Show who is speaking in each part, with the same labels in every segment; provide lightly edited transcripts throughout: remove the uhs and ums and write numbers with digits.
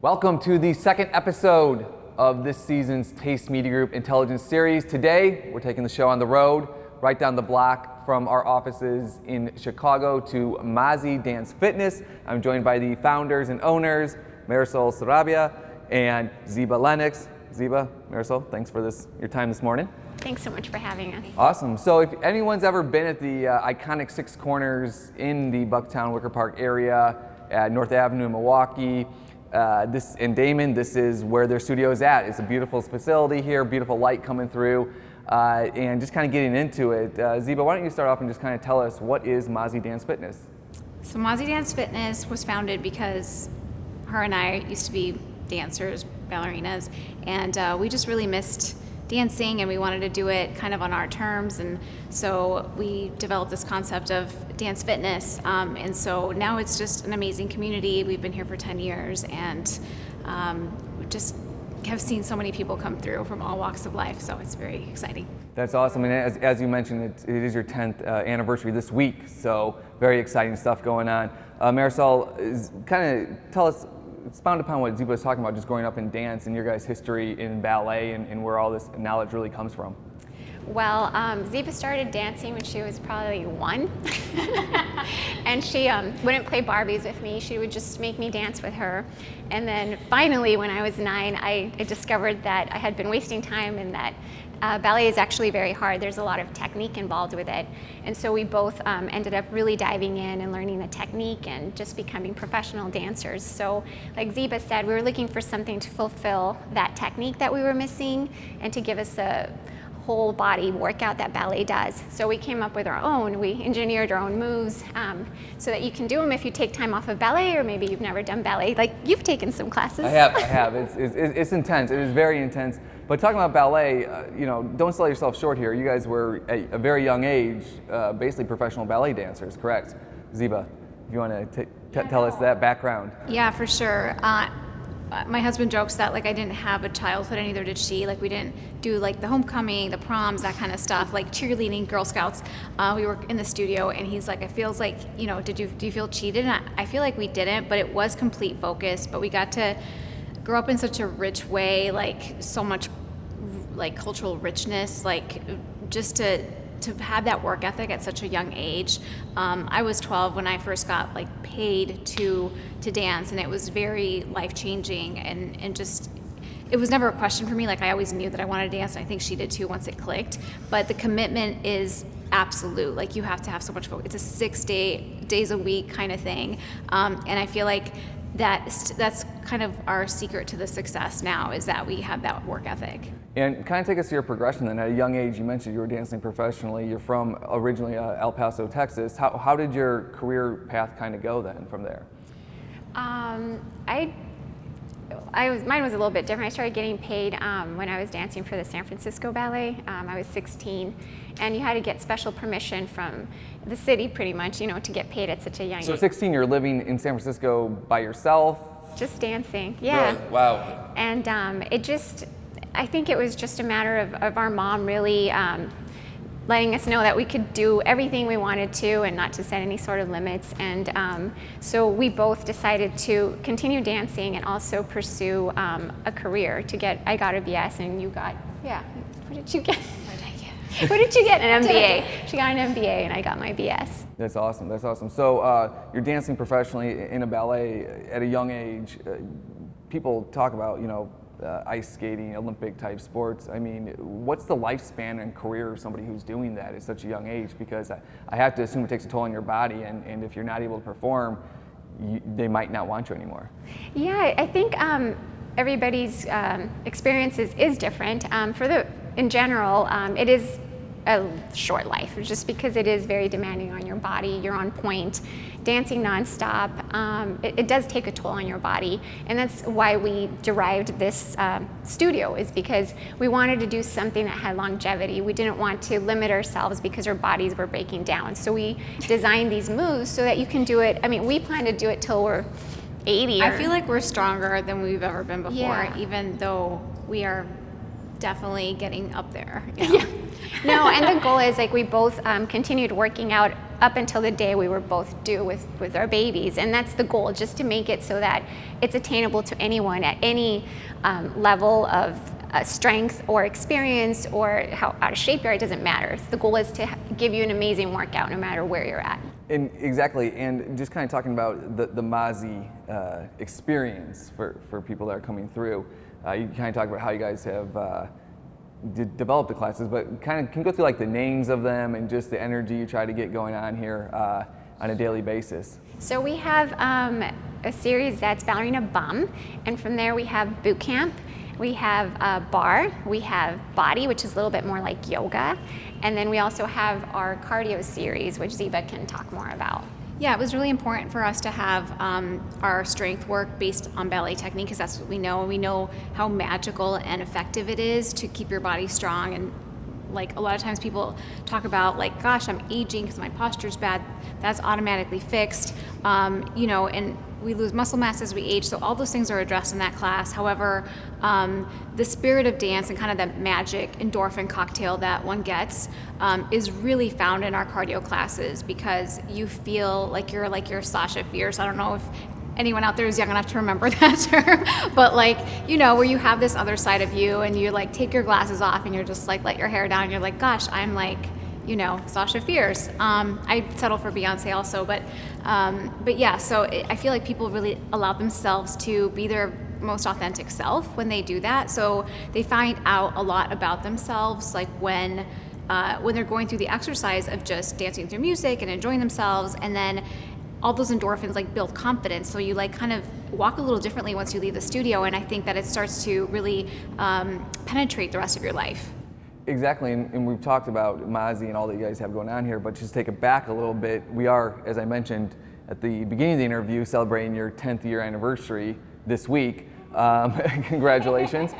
Speaker 1: Welcome to the second episode of this season's Taste Media Group Intelligence Series. Today, we're taking the show on the road, right down the block from our offices in Chicago to Mazi Dance Fitness. I'm joined by the founders and owners, Marisol Zarabia and Ziba Lennox. Ziba, Marisol, thanks for your time this morning.
Speaker 2: Thanks so much for having us.
Speaker 1: Awesome. So if anyone's ever been at the iconic Six Corners in the Bucktown, Wicker Park area at North Avenue in Milwaukee, this in Damon, this is where their studio is at. It's a beautiful facility here, beautiful light coming through, and just kind of getting into it. Ziba, why don't you start off and just kind of tell us what is Mazi Dance Fitness?
Speaker 3: So Mazi Dance Fitness was founded because her and I used to be dancers, ballerinas, and we just really missed dancing and we wanted to do it kind of on our terms, and so we developed this concept of dance fitness, and so now it's just an amazing community. We've been here for 10 years and we just have seen so many people come through from all walks of life, so it's very exciting.
Speaker 1: That's awesome, and as you mentioned, it is your 10th anniversary this week, so very exciting stuff going on. Marisol, kind of tell us, expound upon what Ziba was talking about, just growing up in dance and your guys' history in ballet and where all this knowledge really comes from.
Speaker 2: Well, Ziba started dancing when she was probably 1. And she wouldn't play Barbies with me. She would just make me dance with her. And then finally, when I was 9, I discovered that I had been wasting time and that ballet is actually very hard. There's a lot of technique involved with it. And so we both ended up really diving in and learning the technique and just becoming professional dancers. So like Ziba said, we were looking for something to fulfill that technique that we were missing and to give us a whole body workout that ballet does. So we came up with our own. We engineered our own moves so that you can do them if you take time off of ballet, or maybe you've never done ballet. Like you've taken some classes.
Speaker 1: I have. It's intense. It is very intense. But talking about ballet, don't sell yourself short here. You guys were at a very young age, basically professional ballet dancers, correct? Ziba, if you want to tell us that background.
Speaker 3: Yeah, for sure. My husband jokes that like I didn't have a childhood and neither did she. Like we didn't do like the homecoming, the proms, that kind of stuff, like cheerleading, Girl Scouts. We were in the studio and he's like, it feels like, do you feel cheated? And I feel like we didn't, but it was complete focus. But we got to grow up in such a rich way, like so much like cultural richness, like just to have that work ethic at such a young age. I was 12 when I first got like paid to dance, and it was very life-changing, and just it was never a question for me. Like I always knew that I wanted to dance, and I think she did too once it clicked. But the commitment is absolute. Like you have to have so much focus. It's a 6 days a week kind of thing, and I feel like that's kind of our secret to the success now, is that we have that work ethic.
Speaker 1: And kind of take us to your progression then. At a young age, you mentioned you were dancing professionally. You're from originally El Paso, Texas. How did your career path kind of go then from there?
Speaker 2: Mine was a little bit different. I started getting paid when I was dancing for the San Francisco Ballet. I was 16, and you had to get special permission from the city pretty much, to get paid at such a young age.
Speaker 1: So 16, you're living in San Francisco by yourself?
Speaker 2: Just dancing, yeah.
Speaker 1: Really? Wow.
Speaker 2: And I think it was just a matter of our mom really letting us know that we could do everything we wanted to and not to set any sort of limits. And so we both decided to continue dancing and also pursue a career I got a BS and you got, what did you get? What did you get? An MBA. She got an MBA and I got my BS.
Speaker 1: That's awesome. So you're dancing professionally in a ballet at a young age. People talk about, ice skating, Olympic type sports. I mean, what's the lifespan and career of somebody who's doing that at such a young age? Because I have to assume it takes a toll on your body, and if you're not able to perform, they might not want you anymore.
Speaker 2: Yeah, I think everybody's experience is different. In general, it is a short life, just because it is very demanding on your body. You're on point, dancing nonstop. It does take a toll on your body, and that's why we derived this studio, is because we wanted to do something that had longevity. We didn't want to limit ourselves because our bodies were breaking down. So we designed these moves so that you can do it. I mean, we plan to do it till we're 80.
Speaker 3: I feel like we're stronger than we've ever been before,
Speaker 2: Yeah.
Speaker 3: even though we are definitely getting up there.
Speaker 2: Yeah. No, and the goal is like we both continued working out up until the day we were both due with our babies. And that's the goal, just to make it so that it's attainable to anyone at any level of strength or experience, or how out of shape you are. It doesn't matter. The goal is to give you an amazing workout no matter where you're at.
Speaker 1: And exactly, and just kind of talking about the Mazi experience for people that are coming through. You kind of talk about how you guys have developed the classes, but kind of can go through like the names of them and just the energy you try to get going on here on a daily basis.
Speaker 2: So we have a series that's Ballerina Bum, and from there we have Boot Camp. We have Bar, we have Body, which is a little bit more like yoga, and then we also have our cardio series, which Ziba can talk more about.
Speaker 3: Yeah, it was really important for us to have our strength work based on ballet technique, because that's what we know, and we know how magical and effective it is to keep your body strong. And like a lot of times people talk about like, gosh, I'm aging because my posture's bad. That's automatically fixed, you know, and we lose muscle mass as we age, so all those things are addressed in that class. However, the spirit of dance and kind of that magic endorphin cocktail that one gets is really found in our cardio classes, because you feel like you're Sasha Fierce. I don't know if anyone out there is young enough to remember that term, but like, you know, where you have this other side of you and you like take your glasses off and you're just like, let your hair down and you're like, gosh, I'm like, you know, Sasha Fierce. I settle for Beyonce also, but yeah, so I feel like people really allow themselves to be their most authentic self when they do that. So they find out a lot about themselves, like when they're going through the exercise of just dancing through music and enjoying themselves, and then all those endorphins like build confidence. So you like kind of walk a little differently once you leave the studio, and I think that it starts to really penetrate the rest of your life.
Speaker 1: Exactly, and we've talked about Mazi and all that you guys have going on here, but just take it back a little bit. We are, as I mentioned at the beginning of the interview, celebrating your 10th year anniversary this week. Congratulations.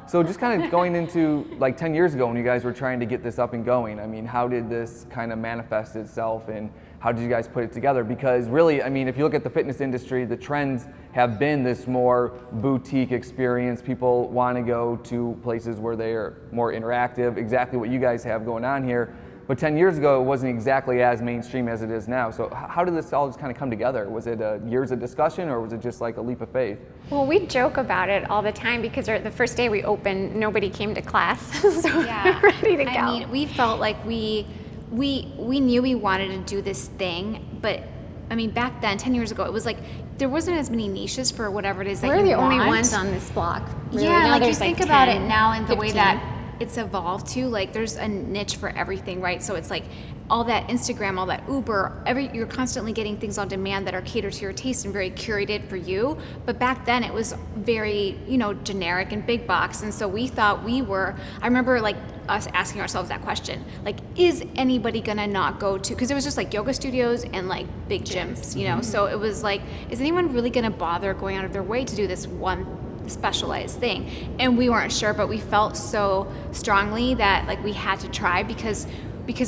Speaker 1: So just kind of going into like 10 years ago when you guys were trying to get this up and going, I mean, how did this kind of manifest itself, and how did you guys put it together? Because really, I mean, if you look at the fitness industry, the trends have been this more boutique experience. People want to go to places where they are more interactive, exactly what you guys have going on here. But 10 years ago, it wasn't exactly as mainstream as it is now. So how did this all just kind of come together? Was it years of discussion, or was it just like a leap of faith?
Speaker 2: Well, we joke about it all the time, because the first day we opened, nobody came to class, so
Speaker 3: Yeah.
Speaker 2: we're ready to go.
Speaker 3: I mean, we felt like we knew we wanted to do this thing, but I mean, back then, 10 years ago, it was like there wasn't as many niches for whatever it is that you want.
Speaker 2: We're the only ones on this block. Really.
Speaker 3: Yeah,
Speaker 2: now
Speaker 3: like you
Speaker 2: there's
Speaker 3: think
Speaker 2: 10,
Speaker 3: about it now and the
Speaker 2: 15.
Speaker 3: way that it's evolved too, like there's a niche for everything, right? So it's like all that Instagram, all that Uber, you're constantly getting things on demand that are catered to your taste and very curated for you. But back then it was very, you know, generic and big box. And so we thought I remember like us asking ourselves that question, like, is anybody gonna not go to, because it was just like yoga studios and like big gyms, you know? So it was like, is anyone really gonna bother going out of their way to do this one specialized thing? And we weren't sure, but we felt so strongly that like we had to try, because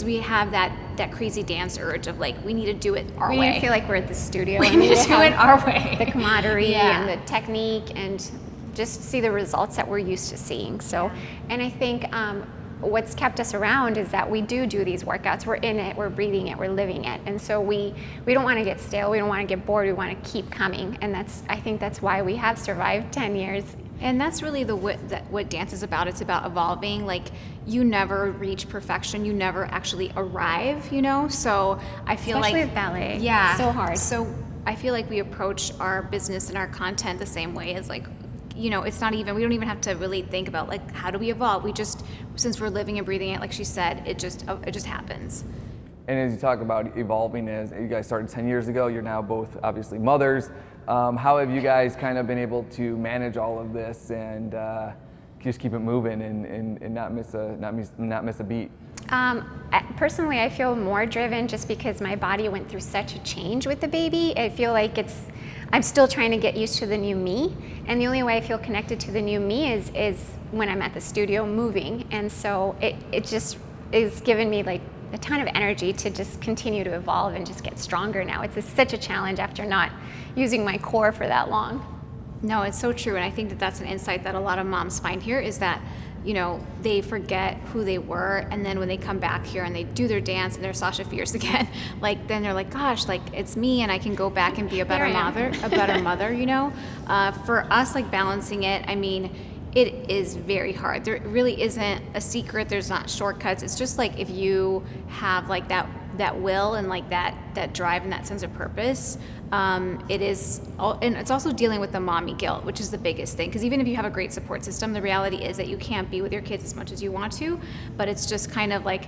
Speaker 3: we have that crazy dance urge of like, we need to do it our way.
Speaker 2: We need to feel like we're at the studio.
Speaker 3: We need to do it our way.
Speaker 2: The camaraderie
Speaker 3: Yeah.
Speaker 2: and the technique, and just see the results that we're used to seeing. So, and I think what's kept us around is that we do these workouts. We're in it, we're breathing it, we're living it. And so we don't want to get stale, we don't want to get bored, we want to keep coming. And I think that's why we have survived 10 years.
Speaker 3: And that's really what dance is about. It's about evolving. Like, you never reach perfection, you never actually arrive, you know? So I feel
Speaker 2: Especially
Speaker 3: like
Speaker 2: with ballet.
Speaker 3: Yeah.
Speaker 2: It's so hard.
Speaker 3: So I feel like we approach our business and our content the same way as like, you know, we don't even have to really think about like, how do we evolve? We just, since we're living and breathing it, like she said, it just happens.
Speaker 1: And as you talk about evolving, as you guys started 10 years ago, you're now both obviously mothers. How have you guys kind of been able to manage all of this and just keep it moving and not miss a beat?
Speaker 2: Personally, I feel more driven just because my body went through such a change with the baby. I feel like I'm still trying to get used to the new me, and the only way I feel connected to the new me is when I'm at the studio moving. And so it just is giving me like a ton of energy to just continue to evolve and just get stronger now. It's such a challenge after not using my core for that long.
Speaker 3: No, it's so true. And I think that that's an insight that a lot of moms find here, is that, you know, they forget who they were, and then when they come back here and they do their dance and they're Sasha Fierce again, like then they're like, gosh, like it's me, and I can go back and be a better mother, you know. For us, like balancing it, I mean, it is very hard. There really isn't a secret. There's not shortcuts. It's just like if you have like that will and like that drive and that sense of purpose, it is, and it's also dealing with the mommy guilt, which is the biggest thing. Because even if you have a great support system, the reality is that you can't be with your kids as much as you want to. But it's just kind of like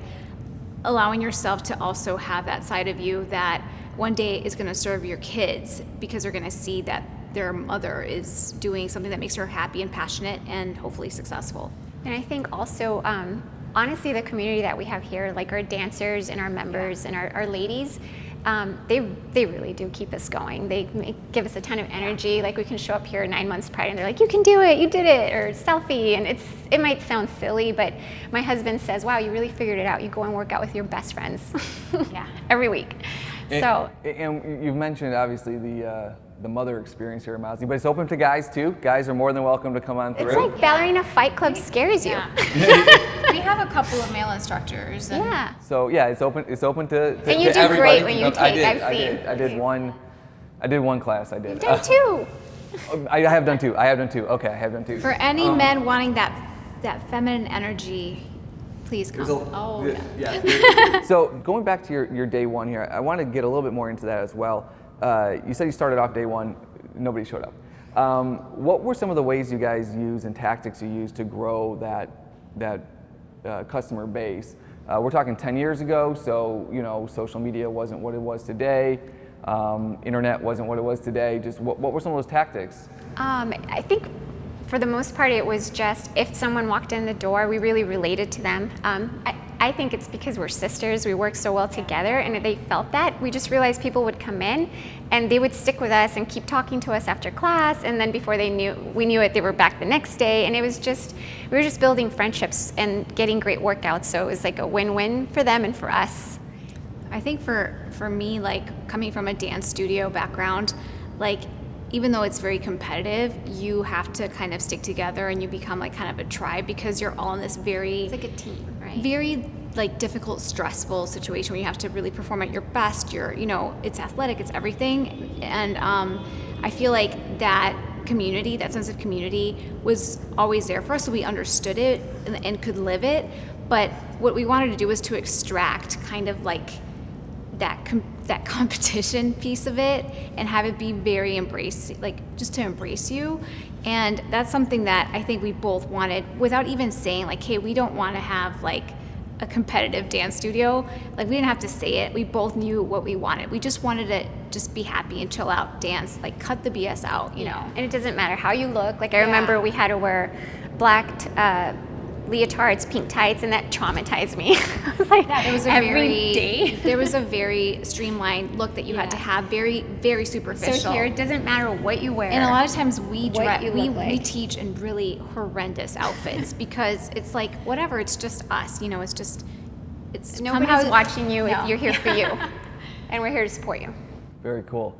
Speaker 3: allowing yourself to also have that side of you that one day is going to serve your kids, because they're going to see that their mother is doing something that makes her happy and passionate and hopefully successful.
Speaker 2: And I think also, honestly, the community that we have here, like our dancers and our members and our ladies, they really do keep us going. They give us a ton of energy. Like we can show up here 9 months prior and they're like, you can do it, you did it, or selfie. And it might sound silly, but my husband says, wow, you really figured it out. You go and work out with your best friends every week.
Speaker 1: And you've mentioned obviously the mother experience here at Mazi, but it's open to guys too. Guys are more than welcome to come on through.
Speaker 2: It's like Ballerina Fight Club scares you.
Speaker 3: We have a couple of male instructors. And
Speaker 1: So yeah, it's open to
Speaker 2: and you
Speaker 1: to
Speaker 2: do
Speaker 1: everybody.
Speaker 2: great when you take.
Speaker 1: I did one class. I did.
Speaker 2: You've done two.
Speaker 1: I have done two. Okay, I have done two.
Speaker 3: For any men wanting that feminine energy, please come.
Speaker 1: So going back to your day one here, I want to get a little bit more into that as well. You said you started off day one, nobody showed up. What were some of the ways you guys use and tactics you used to grow that customer base? We're talking 10 years ago, so you know, social media wasn't what it was today. Internet wasn't what it was today. Just what were some of those tactics?
Speaker 2: I think for the most part, it was just if someone walked in the door, we really related to them. I think it's because we're sisters, we work so well together, and they felt that. We just realized people would come in and they would stick with us and keep talking to us after class, and then before we knew it, they were back the next day, and it was just, we were just building friendships and getting great workouts, so it was like a win-win for them and for us.
Speaker 3: I think for me, like coming from a dance studio background, like even though it's very competitive, you have to kind of stick together and you become like kind of a tribe, because you're all in this very,
Speaker 2: it's like a team, right?
Speaker 3: Very like difficult, stressful situation where you have to really perform at your best. You know, it's athletic, it's everything. And I feel like that community, that sense of community was always there for us, so we understood it and could live it. But what we wanted to do was to extract kind of like that competition piece of it and have it be very just to embrace you. And that's something that I think we both wanted, without even saying like, hey, we don't want to have like a competitive dance studio. Like we didn't have to say it. We both knew what we wanted. We just wanted to just be happy and chill out, dance, like cut the BS out, you know.
Speaker 2: And it doesn't matter how you look. Like I remember we had to wear black leotards, pink tights, and that traumatized me. I was like,
Speaker 3: it was
Speaker 2: every day.
Speaker 3: There was a very streamlined look that you had to have, very, very superficial.
Speaker 2: So here, it doesn't matter what you wear.
Speaker 3: And a lot of times we teach in really horrendous outfits because it's like, whatever, it's just us, you know, it's
Speaker 2: nobody's watching you. No. You're here for you. And we're here to support you.
Speaker 1: Very cool.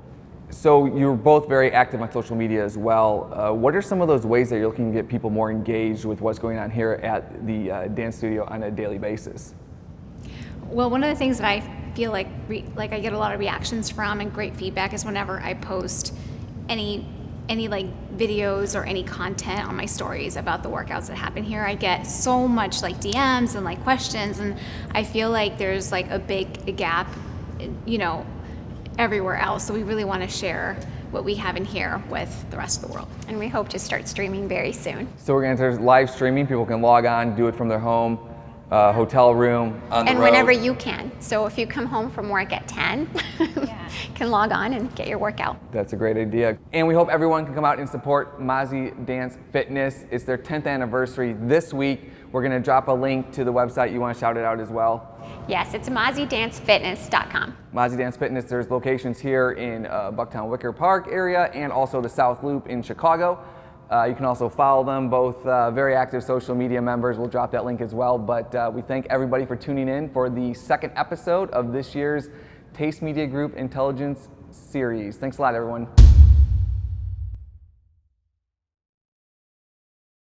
Speaker 1: So you're both very active on social media as well. What are some of those ways that you're looking to get people more engaged with what's going on here at the dance studio on a daily basis?
Speaker 3: Well, one of the things that I feel like I get a lot of reactions from and great feedback is whenever I post any like videos or any content on my stories about the workouts that happen here. I get so much like DMs and like questions, and I feel like there's like a big gap, you know, everywhere else. So we really want to share what we have in here with the rest of the world.
Speaker 2: And we hope to start streaming very soon.
Speaker 1: So we're going to enter live streaming. People can log on, do it from their home, hotel room, on the road.
Speaker 2: And whenever you can. So if you come home from work at 10, can log on and get your workout.
Speaker 1: That's a great idea. And we hope everyone can come out and support Mazi Dance Fitness. It's their 10th anniversary this week. We're going to drop a link to the website. You want to shout it out as well?
Speaker 2: Yes, it's MaziDanceFitness.com.
Speaker 1: Mazi Dance Fitness, there's locations here in Bucktown, Wicker Park area, and also the South Loop in Chicago. You can also follow them, both very active social media members. We'll drop that link as well. But we thank everybody for tuning in for the second episode of this year's Taste Media Group Intelligence Series. Thanks a lot, everyone.